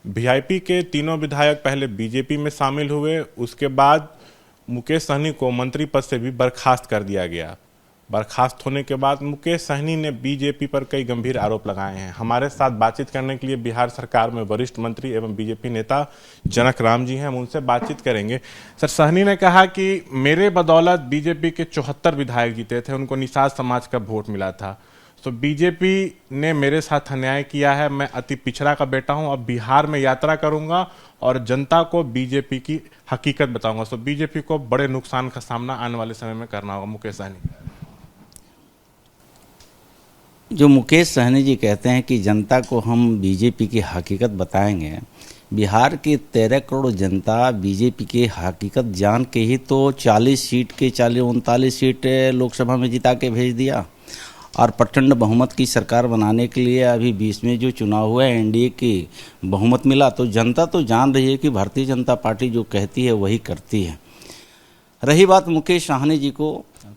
VIP के तीनों विधायक पहले बीजेपी में शामिल हुए, उसके बाद मुकेश सहनी को मंत्री पद से भी बर्खास्त कर दिया गया। बर्खास्त होने के बाद मुकेश सहनी ने बीजेपी पर कई गंभीर आरोप लगाए हैं। हमारे साथ बातचीत करने के लिए बिहार सरकार में वरिष्ठ मंत्री एवं बीजेपी नेता जनक राम जी हैं, हम उनसे बातचीत करेंगे। सर, सहनी ने कहा कि मेरे बदौलत बीजेपी के 74 विधायक जीते थे, उनको निषाद समाज का वोट मिला था। तो बीजेपी ने मेरे साथ अन्याय किया है, मैं अति पिछड़ा का बेटा हूं, अब बिहार में यात्रा करूंगा और जनता को बीजेपी की हकीकत बताऊंगा। तो बीजेपी को बड़े नुकसान का सामना आने वाले समय में करना होगा। मुकेश सहनी, जो मुकेश सहनी जी कहते हैं कि जनता को हम बीजेपी की हकीकत बताएंगे, बिहार की 13 करोड़ जनता बीजेपी की हकीकत जान के ही तो 40 सीट के 39 सीट लोकसभा में जिता के भेज दिया और प्रचंड बहुमत की सरकार बनाने के लिए अभी 20 में जो चुनाव हुआ है एनडीए की बहुमत मिला। तो जनता तो जान रही है कि भारतीय जनता पार्टी जो कहती है वही करती है। रही बात मुकेश सहनी जी को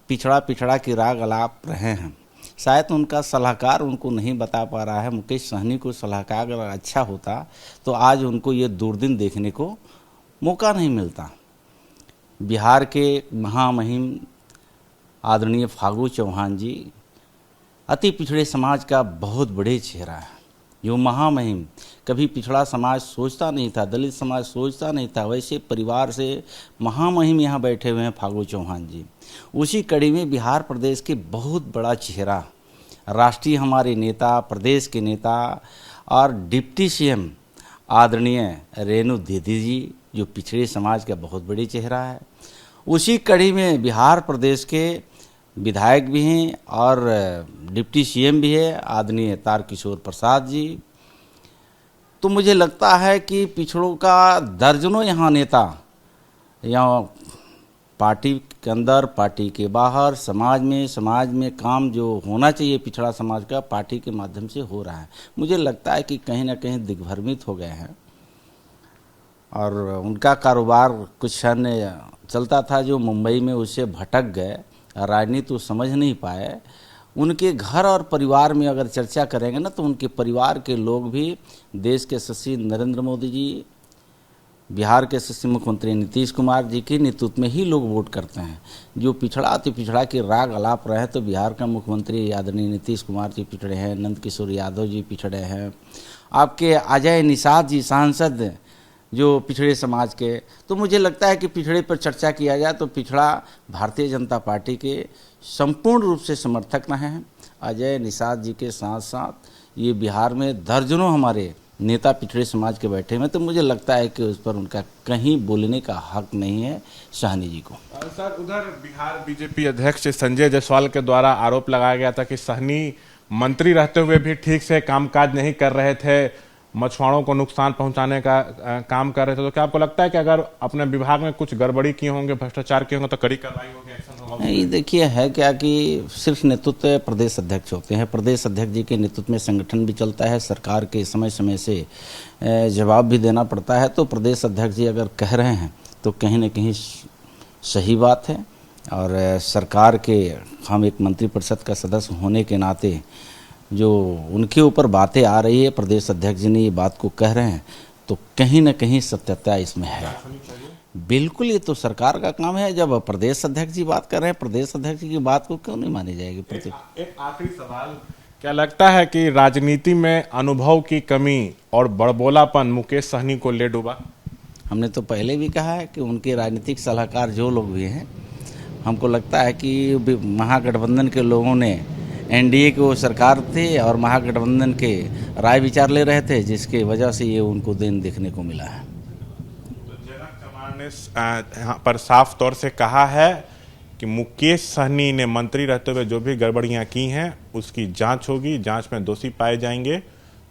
पिछड़ा की राग अलाप रहे हैं, शायद उनका सलाहकार उनको नहीं बता पा रहा है। मुकेश सहनी को सलाहकार अगर अच्छा होता तो आज उनको ये दुर्दिन देखने को मौका नहीं मिलता। बिहार के महामहिम आदरणीय फागू चौहान जी अति पिछड़े समाज का बहुत बड़े चेहरा है। जो महामहिम, कभी पिछड़ा समाज सोचता नहीं था, दलित समाज सोचता नहीं था, वैसे परिवार से महामहिम यहाँ बैठे हुए हैं फागू चौहान जी। उसी कड़ी में बिहार प्रदेश के बहुत बड़ा चेहरा, राष्ट्रीय हमारे नेता, प्रदेश के नेता और डिप्टी सीएम आदरणीय रेणु दीदी जी, जो पिछड़े समाज का बहुत बड़े चेहरा है। उसी कड़ी में बिहार प्रदेश के विधायक भी हैं और डिप्टी सीएम भी है आदरणीय तारकिशोर प्रसाद जी। तो मुझे लगता है कि पिछड़ों का दर्जनों यहाँ नेता, यहाँ पार्टी के अंदर, पार्टी के बाहर, समाज में काम जो होना चाहिए पिछड़ा समाज का, पार्टी के माध्यम से हो रहा है। मुझे लगता है कि कहीं ना कहीं दिग्भ्रमित हो गए हैं और उनका कारोबार कुछ अन्य चलता था जो मुंबई में, उससे भटक गए, राजनीति तो समझ नहीं पाए। उनके घर और परिवार में अगर चर्चा करेंगे ना तो उनके परिवार के लोग भी देश के यशस्वी नरेंद्र मोदी जी, बिहार के यशस्वी मुख्यमंत्री नीतीश कुमार जी के नेतृत्व में ही लोग वोट करते हैं। जो पिछड़ा अति पिछड़ा के राग अलाप रहे तो बिहार का मुख्यमंत्री आदरणीय नीतीश कुमार जी पिछड़े हैं, नंद किशोर यादव जी पिछड़े हैं, आपके अजय निषाद जी सांसद जो पिछड़े समाज के। तो मुझे लगता है कि पिछड़े पर चर्चा किया जाए तो पिछड़ा भारतीय जनता पार्टी के संपूर्ण रूप से समर्थक रहे हैं। अजय निषाद जी के साथ साथ ये बिहार में दर्जनों हमारे नेता पिछड़े समाज के बैठे हैं। तो मुझे लगता है कि उस पर उनका कहीं बोलने का हक नहीं है सहनी जी को। सर, उधर बिहार बीजेपी अध्यक्ष संजय जायसवाल के द्वारा आरोप लगाया गया था कि सहनी मंत्री रहते हुए भी ठीक से कामकाज नहीं कर रहे थे, मछुआरों को नुकसान पहुंचाने का काम कर रहे थे। तो क्या आपको लगता है कि अगर अपने विभाग में कुछ गड़बड़ी किए होंगे, भ्रष्टाचार किए होंगे तो कड़ी कार्रवाई होगी, एक्शन होगा? नहीं, देखिए है क्या कि सिर्फ नेतृत्व प्रदेश अध्यक्ष होते हैं। प्रदेश अध्यक्ष जी के नेतृत्व में संगठन भी चलता है, सरकार के समय समय से जवाब भी देना पड़ता है। तो प्रदेश अध्यक्ष जी अगर कह रहे हैं तो कहीं ना कहीं सही बात है और सरकार के, हम एक मंत्रिपरिषद का सदस्य होने के नाते जो उनके ऊपर बातें आ रही है, प्रदेश अध्यक्ष जी ने ये बात को कह रहे हैं, तो कहीं ना कहीं सत्यता इसमें है। बिल्कुल, ये तो सरकार का काम है। जब प्रदेश अध्यक्ष जी बात कर रहे हैं, प्रदेश अध्यक्ष जी की बात को क्यों नहीं मानी जाएगी? एक आखिरी सवाल, क्या लगता है कि राजनीति में अनुभव की कमी और बड़बोलापन मुकेश सहनी को ले डूबा? हमने तो पहले भी कहा है कि उनके राजनीतिक सलाहकार जो लोग भी हैं, हमको लगता है कि महागठबंधन के लोगों ने, एनडीए के वो सरकार थे और महागठबंधन के राय विचार ले रहे थे, जिसके वजह से ये उनको दिन देखने को मिला है। तो जनक कुमार ने यहाँ पर साफ तौर से कहा है कि मुकेश सहनी ने मंत्री रहते हुए जो भी गड़बड़ियां की हैं उसकी जांच होगी, जांच में दोषी पाए जाएंगे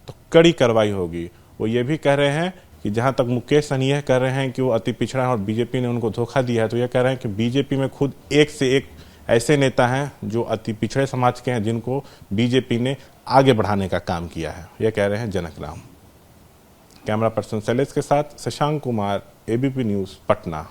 तो कड़ी कार्रवाई होगी। वो ये भी कह रहे हैं कि जहां तक मुकेश सहनी यह कह रहे हैं कि वो अति पिछड़ा है और बीजेपी ने उनको धोखा दिया है, तो ये कह रहे हैं कि बीजेपी में खुद एक से एक ऐसे नेता हैं जो अति पिछड़े समाज के हैं, जिनको बीजेपी ने आगे बढ़ाने का काम किया है। यह कह रहे हैं जनक राम। कैमरा पर्सन शैलेश के साथ शशांक कुमार, एबीपी न्यूज़, पटना।